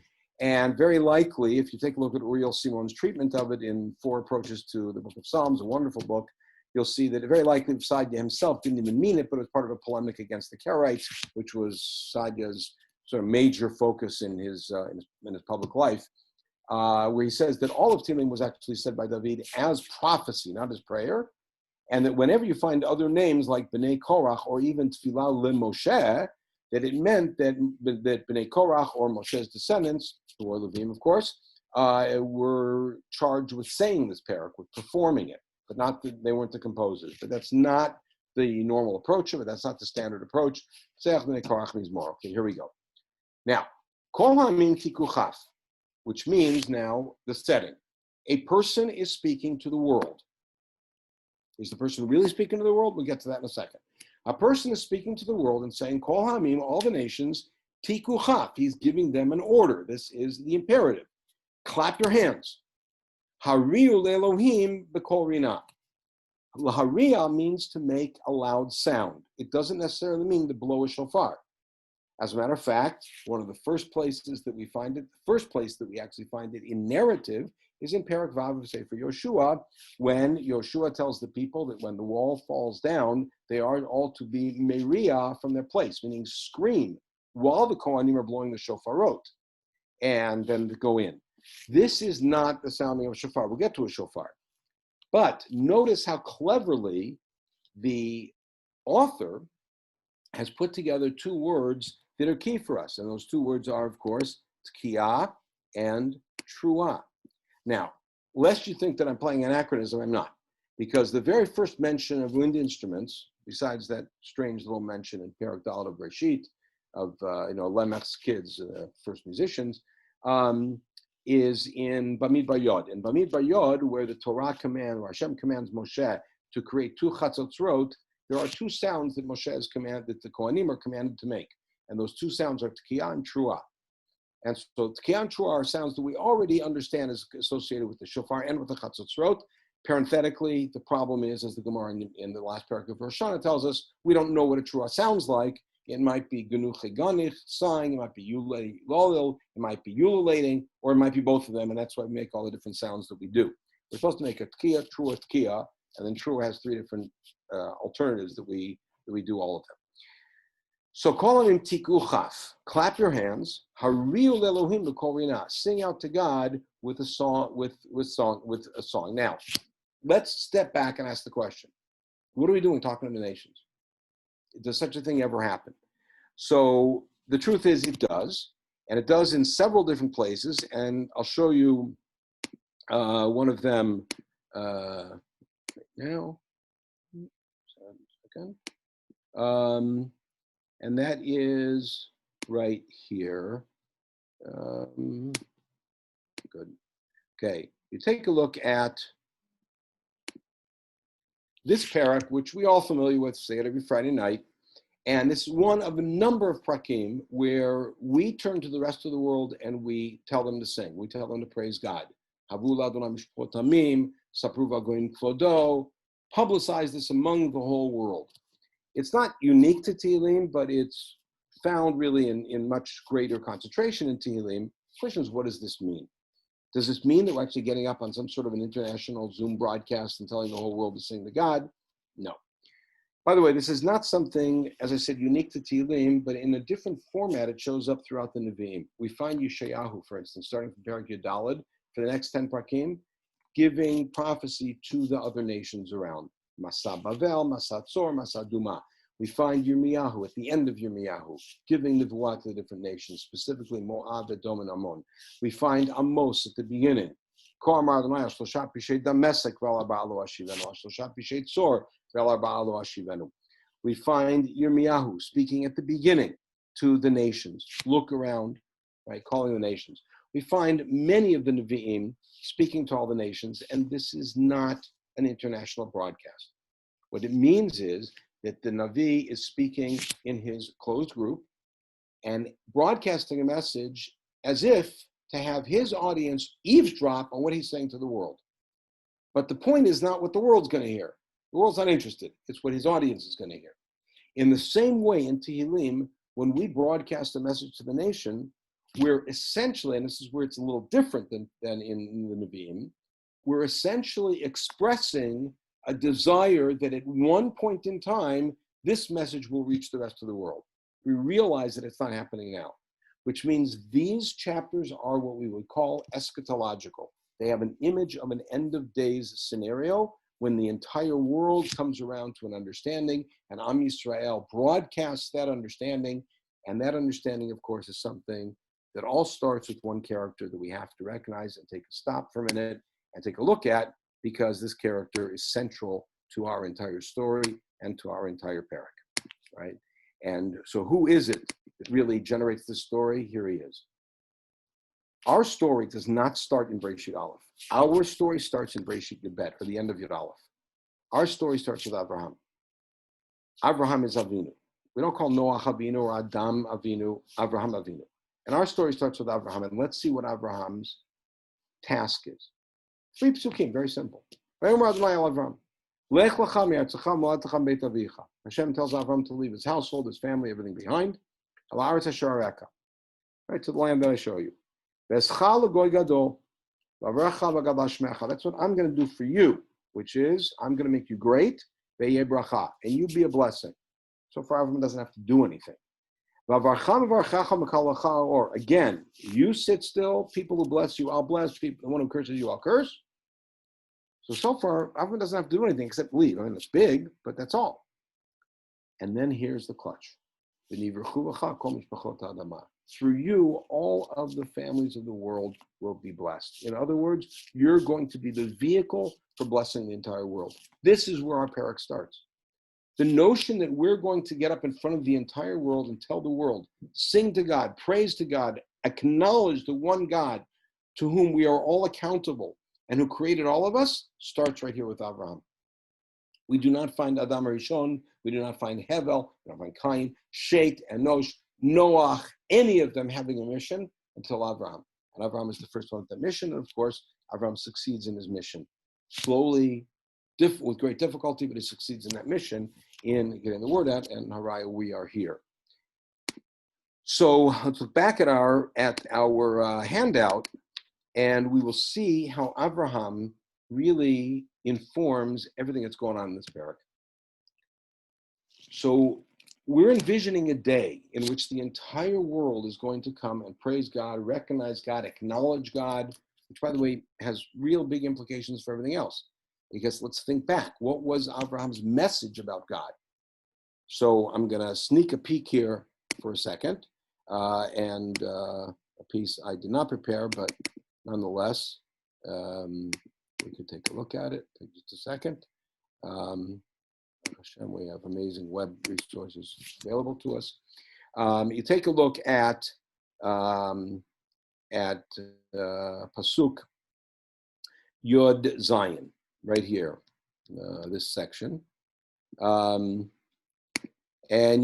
And very likely, if you take a look at Uriel Simon's treatment of it in 4 Approaches to the Book of Psalms, a wonderful book, you'll see that very likely Saadia himself didn't even mean it, but it was part of a polemic against the Karaites, which was Saadia's sort of major focus in his public life, where he says that all of Tehillim was actually said by David as prophecy, not as prayer, and that whenever you find other names like Bnei Korach or even Tfilah LeMoshe, that it meant that Bnei Korach or Moshe's descendants, who are Levim, of course, were charged with saying this parak, with performing it, but not they weren't the composers. But that's not the normal approach of it. That's not the standard approach. Seach Bnei Korach means more. Okay, here we go. Now, Kol Hamin Tikuchaf, which means now the setting. A person is speaking to the world. Is the person really speaking to the world? We'll get to that in a second. A person is speaking to the world and saying, Kol Hamim, all the nations, Tikuchaf. He's giving them an order. This is the imperative. Clap your hands. Hariu le'Elohim b'kol rina. Lahariya means to make a loud sound. It doesn't necessarily mean to blow a shofar. As a matter of fact, one of the first places that we find it, the first place that we actually find it in narrative is in Perek Vav of Sefer Yoshua, when Yoshua tells the people that when the wall falls down, they are all to be meriah from their place, meaning scream, while the Kohanim are blowing the shofarot, and then to go in. This is not the sounding of a shofar. We'll get to a shofar. But notice how cleverly the author has put together 2 words that are key for us. And those 2 words are, of course, tkiyah and truah. Now, lest you think that I'm playing anachronism, I'm not. Because the very first mention of wind instruments, besides that strange little mention in Perek Daled of Reshit, of Lemech's kids, first musicians, is in Bamidbar Yod. In Bamidbar Yod, where the Torah command, or Hashem commands Moshe to create 2 chatzotzrot, there are 2 sounds that Moshe is commanded, that the Kohanim are commanded to make. And those 2 sounds are tkiyah and truah. And so tkiyah and truah are sounds that we already understand is associated with the shofar and with the chatzotzrot. Parenthetically, the problem is, as the Gemara in the last paragraph of Rosh Hashanah tells us, we don't know what a truah sounds like. It might be genuche ganich, sighing, it might be lolil, it might be ululating, or it might be both of them, and that's why we make all the different sounds that we do. We're supposed to make a tkiyah, truah, and then truah has 3 different alternatives that we do all of them. So call him tikuchaf, clap your hands, hariu lelohim b'kol rina, sing out to God with a song, with a song. Now, let's step back and ask the question: what are we doing talking to the nations? Does such a thing ever happen? So the truth is, it does, and it does in several different places. And I'll show you one of them now. Second. And that is right here. Good. Okay, you take a look at this parak, which we all familiar with, say it every Friday night. And this is one of a number of prakim where we turn to the rest of the world and we tell them to sing. We tell them to praise God. Publicize this among the whole world. It's not unique to Tehillim, but it's found really in much greater concentration in Tehillim. The question is, what does this mean? Does this mean that we're actually getting up on some sort of an international Zoom broadcast and telling the whole world to sing to God? No. By the way, this is not something, as I said, unique to Tehillim, but in a different format, it shows up throughout the Nevi'im. We find Yeshayahu, for instance, starting from Perek Yudalad, for the next 10 prakim, giving prophecy to the other nations around. Masa Bavel, Masa Tzor, Masa Duma. We find Yirmiyahu at the end of Yirmiyahu, giving Nevuah to the different nations, specifically Moab, Edom, and Ammon. We find Amos at the beginning. We find Yirmiyahu speaking at the beginning to the nations. Look around, right, calling the nations. We find many of the Nevi'im speaking to all the nations, and this is not an international broadcast. What it means is that the Navi is speaking in his closed group and broadcasting a message as if to have his audience eavesdrop on what he's saying to the world. But the point is not what the world's going to hear. The world's not interested. It's what his audience is going to hear. In the same way in Tehillim, when we broadcast a message to the nation, we're essentially, and this is where it's a little different than in the Nevi'im, we're essentially expressing a desire that at one point in time, this message will reach the rest of the world. We realize that it's not happening now, which means these chapters are what we would call eschatological. They have an image of an end of days scenario when the entire world comes around to an understanding, and Am Yisrael broadcasts that understanding, and that understanding, of course, is something that all starts with one character that we have to recognize and take a stop for a minute and take a look at, because this character is central to our entire story and to our entire parak, right? And so who is it that really generates this story? Here he is. Our story does not start in Bereshit Aleph. Our story starts in Bereshit Yebet, or the end of Yud Aleph. Our story starts with Abraham. Abraham is Avinu. We don't call Noah Avinu or Adam Avinu, Abraham Avinu. And our story starts with Abraham, and let's see what Abraham's task is. 3 psukim, very simple. Hashem tells Abraham to leave his household, his family, everything behind. Right, to the land that I show you. That's what I'm going to do for you, which is I'm going to make you great, and you be a blessing. So far, Abraham doesn't have to do anything. Or again, you sit still, people who bless you, I'll bless. People, the one who curses you, I'll curse. So far, Abraham doesn't have to do anything except leave. I mean, it's big, but that's all. And then here's the clutch. Through you, all of the families of the world will be blessed. In other words, you're going to be the vehicle for blessing the entire world. This is where our parak starts. The notion that we're going to get up in front of the entire world and tell the world, sing to God, praise to God, acknowledge the one God to whom we are all accountable and who created all of us, starts right here with Abraham. We do not find Adam Rishon, we do not find Hevel, we don't find Cain, Shet, Enosh, Noach, any of them having a mission until Abraham. And Abraham is the first one with that mission, and of course, Abraham succeeds in his mission. Slowly, with great difficulty, but he succeeds in that mission in getting the word out, and Haraya, we are here. So let's look back at our handout, and we will see how Abraham really informs everything that's going on in this parak. So we're envisioning a day in which the entire world is going to come and praise God, recognize God, acknowledge God, which, by the way, has real big implications for everything else. Because let's think back. What was Abraham's message about God? So I'm going to sneak a peek here for a second, and a piece I did not prepare, but nonetheless, we could take a look at it. Take just a second. Hashem, we have amazing web resources available to us. You take a look at Pasuk Yod Zion, right here, this section. And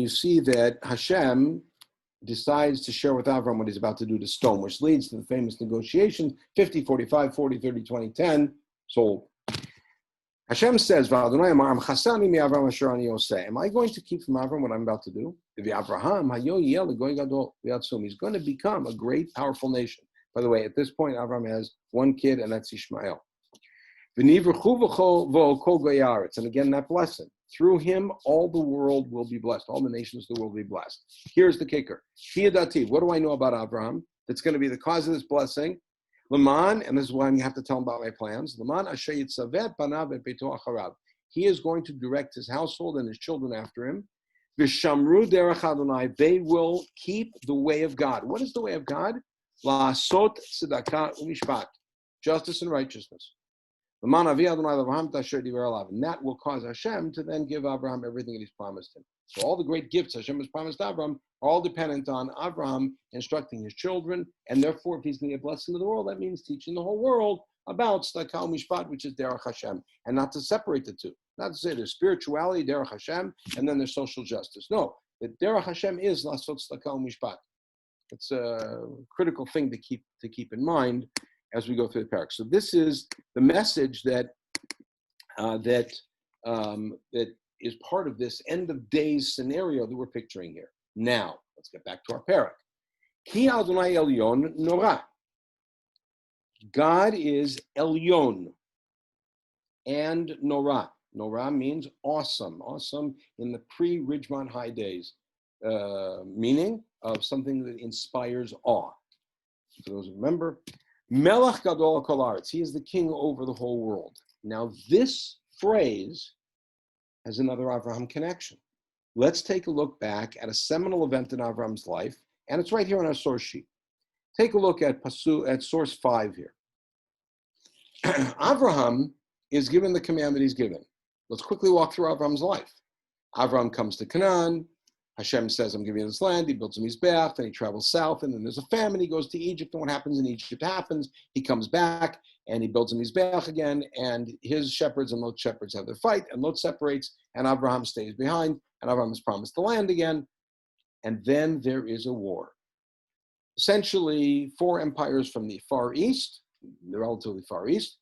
you see that Hashem decides to share with Avram what he's about to do to stone, which leads to the famous negotiation, 50, 45, 40, 30, 20, 10, sold. Hashem says, am I going to keep from Avram what I'm about to do? He's going to become a great, powerful nation. By the way, at this point, Avram has one kid, and that's Ishmael. And again, that blessing. Through him, all the world will be blessed. All the nations of the world will be blessed. Here's the kicker. What do I know about Abraham that's going to be the cause of this blessing? Laman, and this is why I have to tell him about my plans. Laman asher yitzavet panav et beito acharav. He is going to direct his household and his children after him. V'shamru derech Adonai. They will keep the way of God. What is the way of God? La'asot tzedakah u'mishpat. Justice and righteousness. And that will cause Hashem to then give Abraham everything that he's promised him. So all the great gifts Hashem has promised Abraham are all dependent on Abraham instructing his children, and therefore, if he's going to be a blessing to the world, that means teaching the whole world about Tzedakah Mishpat, which is Derech Hashem, and not to separate the two. Not to say there's spirituality, Derech Hashem, and then there's social justice. No, that Derech Hashem is Lasot Tzedakah Mishpat. It's a critical thing to keep in mind as we go through the parak. So this is the message that is part of this end of days scenario that we're picturing here. Now, Let's get back to our parak. Ki Adonai Elyon Norah. God is Elyon and Norah. Norah means awesome. Awesome in the pre-Ridgemont High days, meaning of something that inspires awe. For those who remember, Melech Gadol Kol Haaretz. He is the king over the whole world. Now, this phrase has another Avraham connection. Let's take a look back at a seminal event in Avraham's life, and it's right here on our source sheet. Take a look at source 5 here. Avraham is given the commandment he's given. Let's quickly walk through Avraham's life. Avraham comes to Canaan. Hashem says, I'm giving you this land. He builds a mizbeach, then he travels south, and then there's a famine. He goes to Egypt, and what happens in Egypt happens. He comes back, and he builds a mizbeach again, and his shepherds and Lot's shepherds have their fight, and Lot separates, and Abraham stays behind, and Abraham is promised the land again, and then there is a war. Essentially, 4 empires from the Far East, the relatively Far East,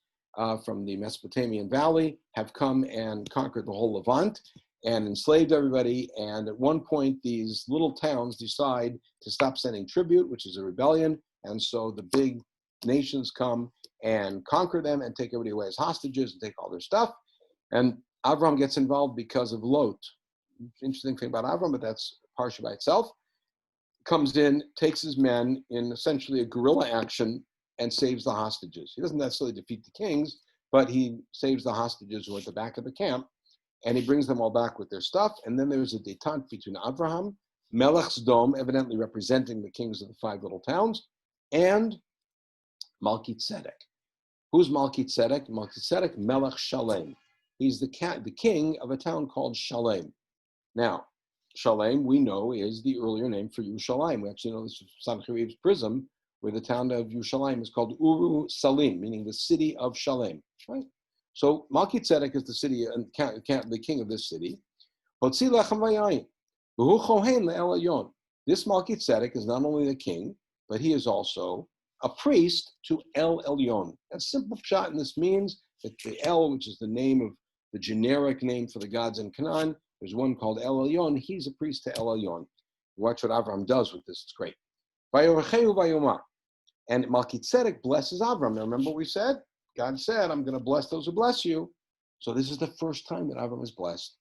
from the Mesopotamian Valley, have come and conquered the whole Levant, and enslaved everybody, and at one point these little towns decide to stop sending tribute, which is a rebellion, and so the big nations come and conquer them and take everybody away as hostages and take all their stuff, and Avram gets involved because of Lot. Interesting thing about Avram, but that's parsha by itself. Comes in, takes his men in essentially a guerrilla action and saves the hostages. He doesn't necessarily defeat the kings, but he saves the hostages who are at the back of the camp, and he brings them all back with their stuff. And then there's a detente between Avraham, Melech Sdom, evidently representing the kings of the 5 little towns, and Melchizedek. Who's Melchizedek? Melchizedek, Melech Shalem. He's the king of a town called Shalem. Now, Shalem, we know, is the earlier name for Yerushalayim. We actually know this from Sancheriv's prism, where the town of Yerushalayim is called Uru Salim, meaning the city of Shalem. Right? So Melchizedek is the city and the king of this city. This Melchizedek is not only the king, but he is also a priest to El Elyon. A simple shot, and this means that the El, which is the name of the generic name for the gods in Canaan, there's one called El Elyon. He's a priest to El Elyon. Watch what Avraham does with this. It's great. And Melchizedek blesses Avram. Now remember what we said? God said, I'm going to bless those who bless you. So this is the first time that Avram is blessed.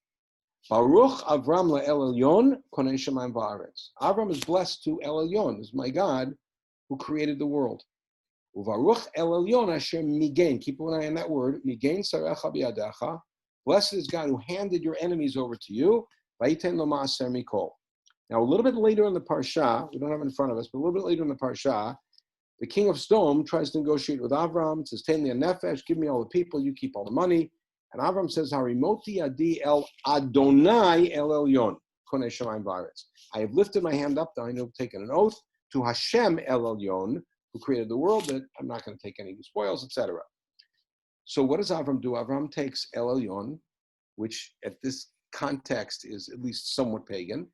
Baruch Avram le'el Elyon konei shamayim va'aretz. Avram is blessed to El Elyon, is my God, who created the world. Uvaruch El Elyon asher migain. Keep an eye on that word. Migain sarecha biyadecha. Blessed is God who handed your enemies over to you. Vayiten lo ma'aser mikol. Now a little bit later in the parsha, we don't have it in front of us, but a little bit later in the parsha, the king of Sodom tries to negotiate with Avram, says, Ten li nefesh, give me all the people, you keep all the money. And Avram says, Harimoti adi el Adonai el Elyon, konei shamayim va'aretz. I have lifted my hand up, I have taken an oath to Hashem el Elyon, who created the world, that I'm not going to take any spoils, etc. So what does Avram do? Avram takes El Elyon, which at this context is at least somewhat pagan,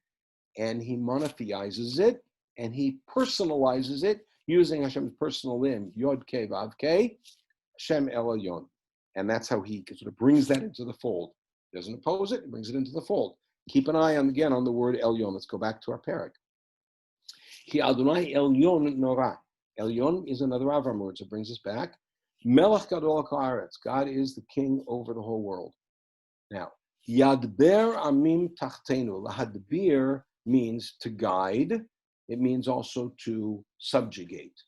and he monotheizes it, and he personalizes it, using Hashem's personal name, Yod Kei Vav Kei, Hashem El Elyon. And that's how he sort of brings that into the fold. He doesn't oppose it, he brings it into the fold. Keep an eye on, again, on the word Elyon. Let's go back to our parak. Ki Adonai Elyon Norah. Elyon is another Avram word, so it brings us back. Melech Gadol Haaretz. God is the king over the whole world. Now, Yadber Amim Tachtenu. Lahadbir means to guide. It means also to subjugate.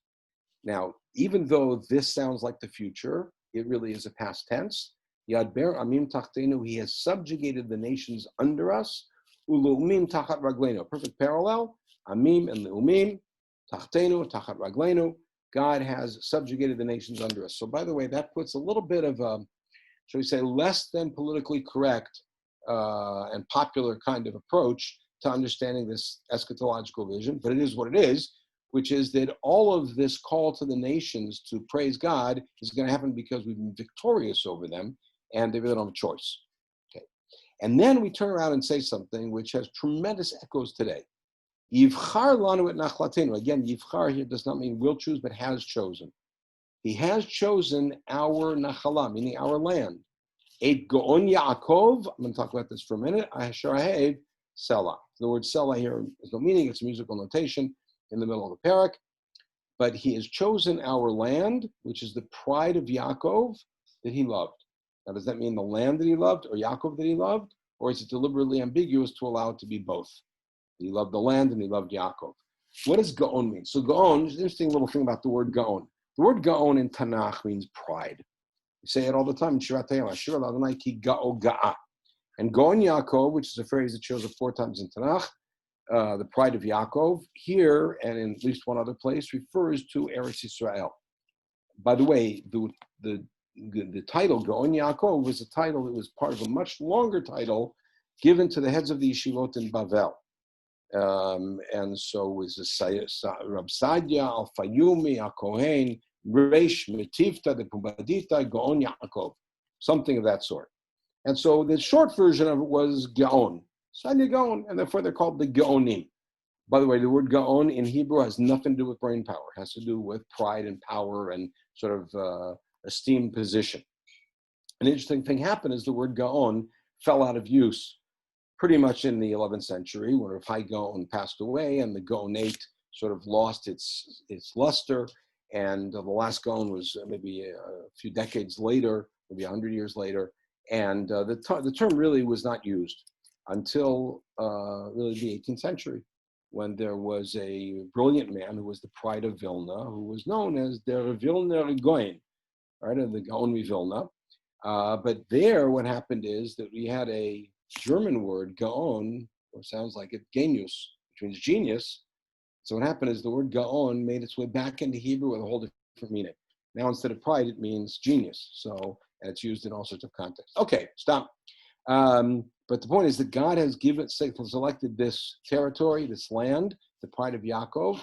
Now, even though this sounds like the future, it really is a past tense. Yadber Amim Tachtenu. He has subjugated the nations under us. Ulu'umim Tachat Raglenu. Perfect parallel. Amim and Le'umim. Tachtenu, Tachat Raglenu. God has subjugated the nations under us. So, by the way, that puts a little bit of, shall we say, less than politically correct and popular kind of approach to understanding this eschatological vision, but it is what it is, which is that all of this call to the nations to praise God is going to happen because we've been victorious over them, and they really don't have a choice. Okay. And then we turn around and say something which has tremendous echoes today. Yivchar lanu et nachlatenu. Again, Yivchar here does not mean will choose, but has chosen. He has chosen our nachala, meaning our land. Et Goon Yaakov, I'm going to talk about this for a minute. Asharahev Selah. The word Selah here has no meaning. It's a musical notation in the middle of the parak. But he has chosen our land, which is the pride of Yaakov that he loved. Now, does that mean the land that he loved or Yaakov that he loved? Or is it deliberately ambiguous to allow it to be both? He loved the land and he loved Yaakov. What does Gaon mean? So Gaon, there's an interesting little thing about the word Gaon. The word Gaon in Tanakh means pride. We say it all the time in Shirat Hayom, Asher Adonai ki Ga'o Ga'a. And Gaon Yaakov, which is a phrase that shows up 4 times in Tanakh, the pride of Yaakov, here and in at least one other place, refers to Eretz Yisrael. By the way, the title Gaon Yaakov was a title that was part of a much longer title given to the heads of the yeshivot in Bavel. And so it was Rab Sadia, Al Fayumi, Al Kohen, Reish, Metivta, the Pumbadita, Gaon Yaakov, something of that sort. And so the short version of it was Gaon, Sadia Gaon, and therefore they're called the Gaonim. By the way, the word Gaon in Hebrew has nothing to do with brain power. It has to do with pride and power and sort of esteemed position. An interesting thing happened is the word Gaon fell out of use pretty much in the 11th century when Rav Gaon passed away and the Gaonate sort of lost its luster. And the last Gaon was maybe a few decades later, maybe 100 years later. And the term really was not used until really the 18th century, when there was a brilliant man who was the pride of Vilna, who was known as der Vilner Gaon, right, the Gaon Vilna. But there, what happened is that we had a German word, Gaon, or sounds like it, genius, which means genius. So what happened is the word Gaon made its way back into Hebrew with a whole different meaning. Now, instead of pride, it means genius. So, and it's used in all sorts of contexts. Okay, stop. But the point is that God has selected this territory, this land, the pride of Yaakov.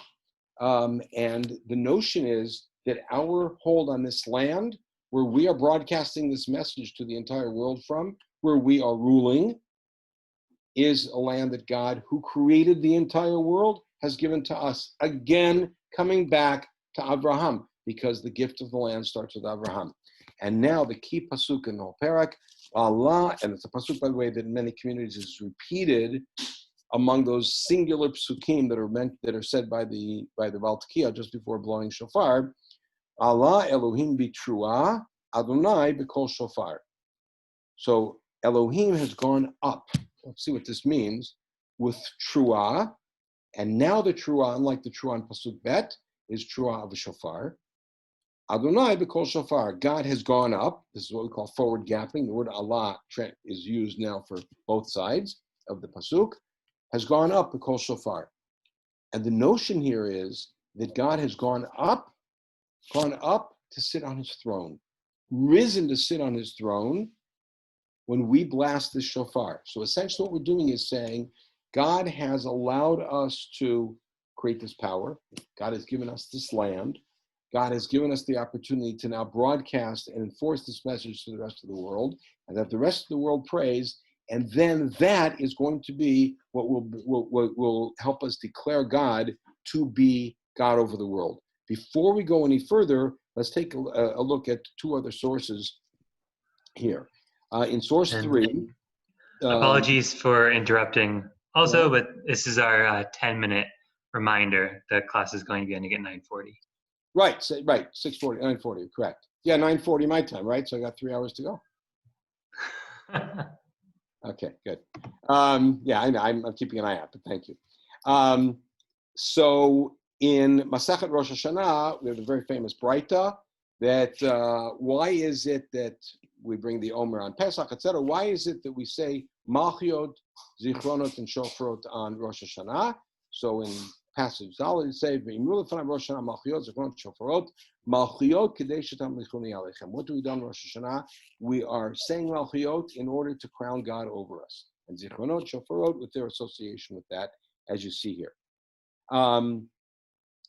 And the notion is that our hold on this land, where we are broadcasting this message to the entire world from, where we are ruling, is a land that God, who created the entire world, has given to us. Again, coming back to Abraham, because the gift of the land starts with Abraham. And now the key pasuk in the whole parak, Allah, and it's a pasuk, by the way, that in many communities is repeated among those singular psukim that are said by the Baltikia just before blowing shofar. Allah Elohim b'truah, Adonai b'kol shofar. So Elohim has gone up. Let's see what this means. With truah, and now the truah, unlike the truah in pasuk bet, is truah of a shofar. Adonai b'kol shofar. God has gone up. This is what we call forward gapping. The word Allah is used now for both sides of the pasuk. Has gone up b'kol shofar. And the notion here is that God has gone up to sit on his throne, risen to sit on his throne when we blast the shofar. So essentially what we're doing is saying, God has allowed us to create this power. God has given us this land. God has given us the opportunity to now broadcast and enforce this message to the rest of the world, and that the rest of the world prays, and then that is going to be what will help us declare God to be God over the world. Before we go any further, let's take a look at 2 other sources here. In source 3. Apologies for interrupting also, but this is our 10-minute reminder. The class is going to be ending at 9:40. Right, 6:40, 9:40, correct. Yeah, 9:40 my time, right? So I got 3 hours to go. Okay, good. Yeah, I know, I'm keeping an eye out, but thank you. So in Masachet Rosh Hashanah, we have a very famous Braita that why is it that we bring the Omer on Pesach, etc.? Why is it that we say Malchiot, Zichronot, and Shofarot on Rosh Hashanah? So in passage Zal, it says, Rosh Hashanah, Malchiot, Zichronot, Shofarot, Malchiot, Kedei Shetam Lichuni Alechem. What do we do on Rosh Hashanah? We are saying Malchiot in order to crown God over us. And Zichronot, Shofarot, with their association with that, as you see here.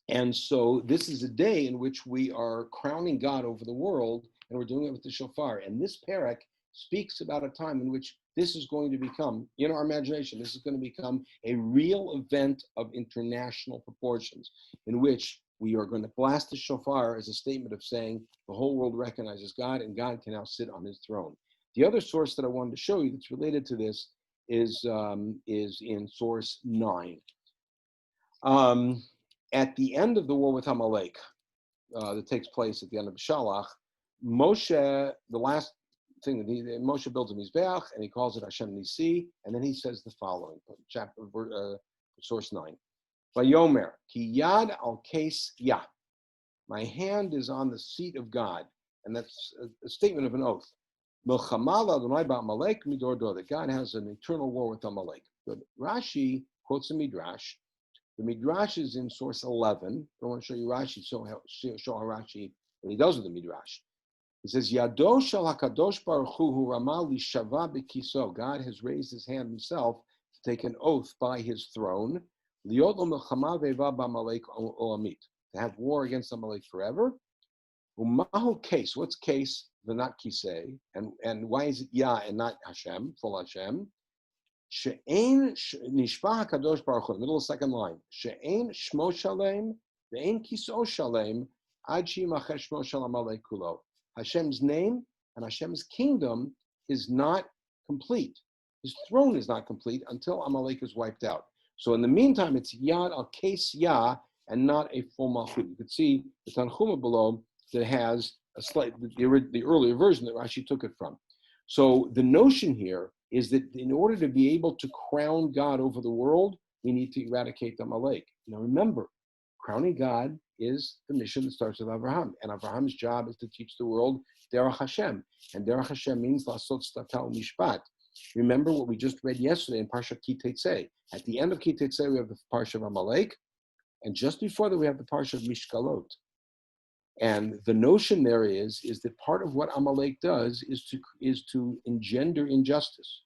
And so this is a day in which we are crowning God over the world, and we're doing it with the shofar. And this parak speaks about a time in which this is going to become, in our imagination, this is going to become a real event of international proportions, in which we are going to blast the shofar as a statement of saying the whole world recognizes God, and God can now sit on his throne. The other source that I wanted to show you that's related to this is in source 9. At the end of the war with Amalek, that takes place at the end of Shalach, Moshe, the last thing that Moshe builds a Mizbeach, and he calls it Hashem Nisi, and then he says the following, source 9. Vayomer, ki yad al kes yah. My hand is on the seat of God, and that's a statement of an oath. That God has an eternal war with Amalek. But Rashi quotes a midrash. The midrash is in source 11. I want to show you Rashi, show how Rashi what he does with the midrash. He says, Yado shel hakadosh baruch hu ramal lishava bekiso. God has raised his hand himself to take an oath by his throne. Liot lo melchama ve'eva b'Amalek olamit. To have war against Amalek forever. Umahu case. What's case? The not kisei. And why is it Yah and not Hashem, full Hashem? She'ein nishpa hakadosh baruch hu. Middle of the second line. She'ein shmo shalem ve'ein kiso shalem ad shi'yimachar shmo shel Amalek kulo. Hashem's name and Hashem's kingdom is not complete. His throne is not complete until Amalek is wiped out. So in the meantime, it's Yad al Kes Yah and not a full Malchut. You can see the Tanchuma below that has a slight, the earlier version that Rashi took it from. So the notion here is that in order to be able to crown God over the world, we need to eradicate Amalek. Now remember, crowning God is the mission that starts with Abraham. And Abraham's job is to teach the world Derech Hashem. And Derech Hashem means Lasot Stata Mishpat. Remember what we just read yesterday in Parsha Ki Tetzei. At the end of Ki Tetzei, we have the Parsha of Amalek. And just before that, we have the Parsha of Mishkalot. And the notion there is that part of what Amalek does is to engender injustice.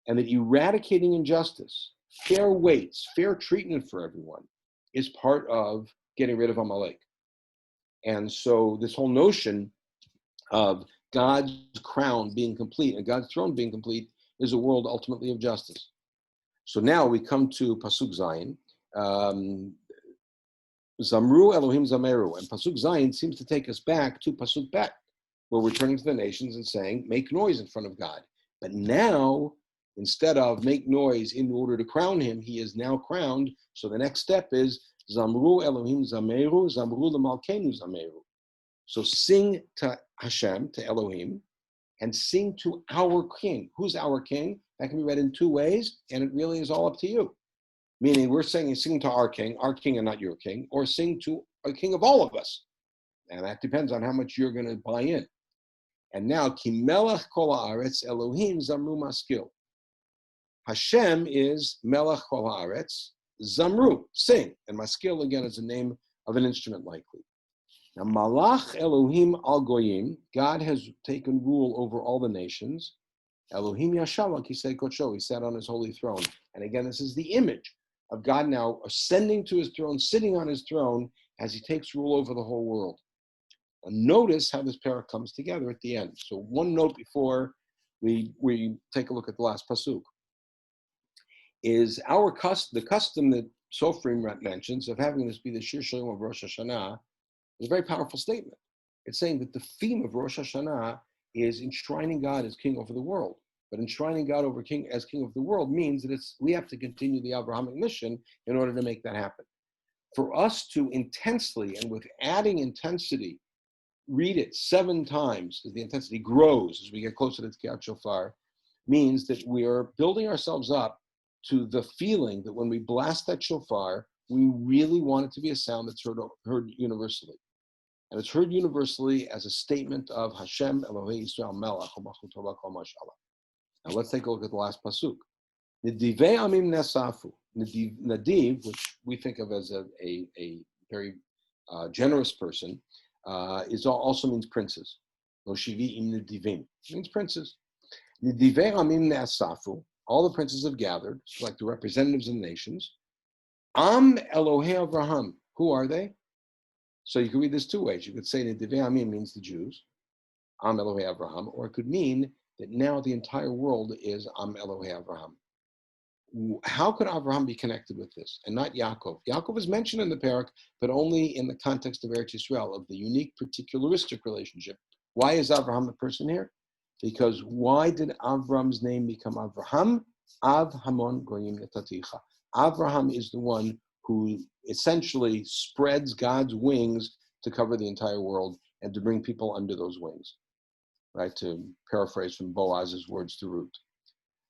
And that eradicating injustice, fair weights, fair treatment for everyone, is part of getting rid of Amalek. And so this whole notion of God's crown being complete and God's throne being complete is a world ultimately of justice. So now we come to Pasuk Zayin. Zamru Elohim Zameru. And Pasuk Zayin seems to take us back to Pasuk Bet, where we're turning to the nations and saying, make noise in front of God. But now, instead of make noise in order to crown him, he is now crowned. So the next step is Zamru Elohim Zameru, Zamru L'Malkenu Zameru. So sing to Hashem, to Elohim, and sing to our king. Who's our king? That can be read in two ways, and it really is all up to you. Meaning we're singing to our king and not your king, or sing to a king of all of us. And that depends on how much you're going to buy in. And now, Ki Melech Kol Haaretz Elohim Zamru Maskil. Hashem is Melech Kol Haaretz, Zamru, sing. And Maskil, again, is the name of an instrument likely. Now, Malach Elohim Al Goyim, God has taken rule over all the nations. Elohim Yashav Kisei Kodsho, he sat on his holy throne. And again, this is the image of God now ascending to his throne, sitting on his throne as he takes rule over the whole world. And notice how this parak comes together at the end. So one note before we take a look at the last pasuk is the custom that Sofrim mentions of having this be the Shir Shalom of Rosh Hashanah is a very powerful statement. It's saying that the theme of Rosh Hashanah is enshrining God as king over the world. But enshrining God as king of the world means that we have to continue the Abrahamic mission in order to make that happen. For us to intensely and with adding intensity, read it 7 times as the intensity grows as we get closer to Tkiyat Shofar, means that we are building ourselves up to the feeling that when we blast that shofar, we really want it to be a sound that's heard universally. And it's heard universally as a statement of Hashem Elohei Yisrael Melech U'Malchut Torah Kol Mashallah. Now let's take a look at the last pasuk. Nedivei Amim Nesafu. Nadiv, which we think of as a very generous person, also means princes. Moshivi im Nedivim means princes. Nedivei Amim Nesafu. All the princes have gathered, like the representatives of the nations. Am Elohei Avraham. Who are they? So you can read this 2 ways. You could say Nedivei Amim means the Jews. Am Elohei Avraham, or it could mean that now the entire world is Am Elohei Avraham. How could Avraham be connected with this and not Yaakov? Yaakov is mentioned in the parak, but only in the context of Eretz Yisrael, of the unique, particularistic relationship. Why is Avraham the person here? Because why did Avram's name become Avraham? Av hamon goyim netaticha. Abraham is the one who essentially spreads God's wings to cover the entire world and to bring people under those wings, right? To paraphrase from Boaz's words to Ruth.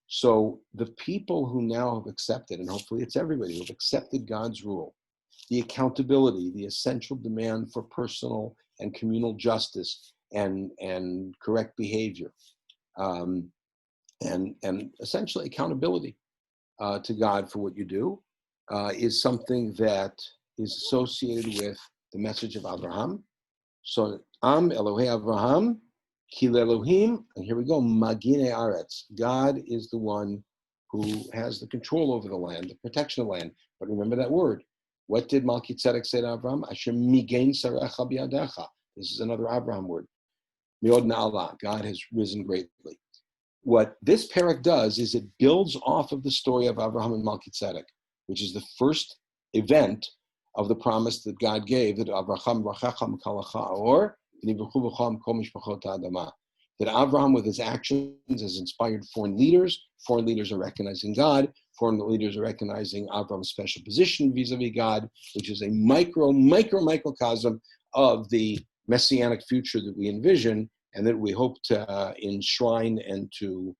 So the people who now have accepted, and hopefully it's everybody who have accepted God's rule, the accountability, the essential demand for personal and communal justice and correct behavior, and essentially accountability to God for what you do, is something that is associated with the message of Abraham. So, Am Elohei Abraham, Kil Elohim, and here we go, Magine Aretz. God is the one who has the control over the land, the protection of the land. But remember that word. What did Melchizedek say to Abraham? Asher migein sarecha biyadecha. This is another Abraham word. Meod na'ala. God has risen greatly. What this parak does is it builds off of the story of Abraham and Melchizedek, which is the first event of the promise that God gave, that Abraham rachacham kalacha or that Abraham with his actions has inspired foreign leaders. Foreign leaders are recognizing God. Foreign leaders are recognizing Abraham's special position vis-a-vis God, which is a microcosm of the messianic future that we envision and that we hope to enshrine and to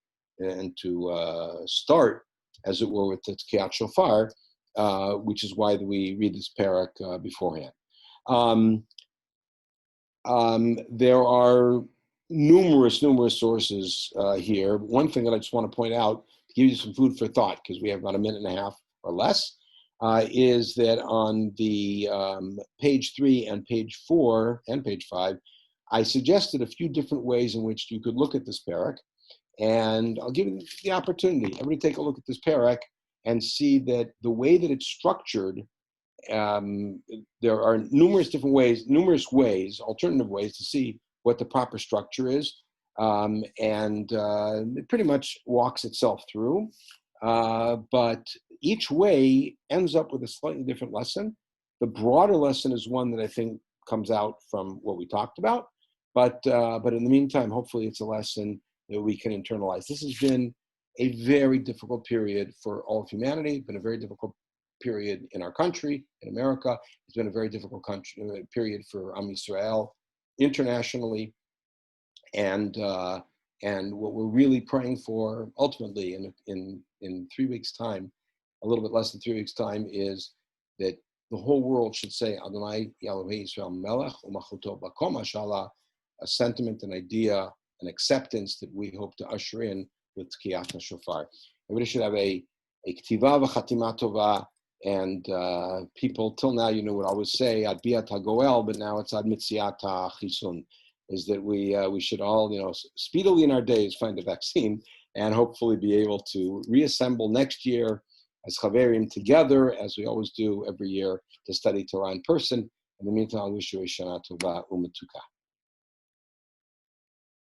start, as it were, with the Tkiyat Shofar, which is why we read this parak beforehand. There are numerous sources here. One thing that I just want to point out, to give you some food for thought, because we have about a minute and a half or less, is that on the page 3 and page 4 and page 5, I suggested a few different ways in which you could look at this parak, and I'll give you the opportunity. Everybody take a look at this parak and see that the way that it's structured, there are numerous ways, alternative ways to see what the proper structure is, and it pretty much walks itself through. But each way ends up with a slightly different lesson. The broader lesson is one that I think comes out from what we talked about. But in the meantime, hopefully it's a lesson that we can internalize. This has been a very difficult period for all of humanity. It's been a very difficult period in our country, in America. It's been a very difficult period for Am Yisrael internationally. And what we're really praying for ultimately in 3 weeks' time, a little bit less than 3 weeks' time, is that the whole world should say Adonai Yahweh Yisrael Melech U'Malchuto B'Kol Mashallah, a sentiment, an idea, an acceptance that we hope to usher in with Tkiyat Shofar. Everybody should have a Ktiva v'Chatima Tova, and people till now, would always say Ad Biat HaGoel, but now it's Ad Mitziat HaChisun, is that we should all, speedily in our days find a vaccine and hopefully be able to reassemble next year as Chaverim together, as we always do every year, to study Torah in person. In the meantime, I wish you a Shana Tova U'Metuka.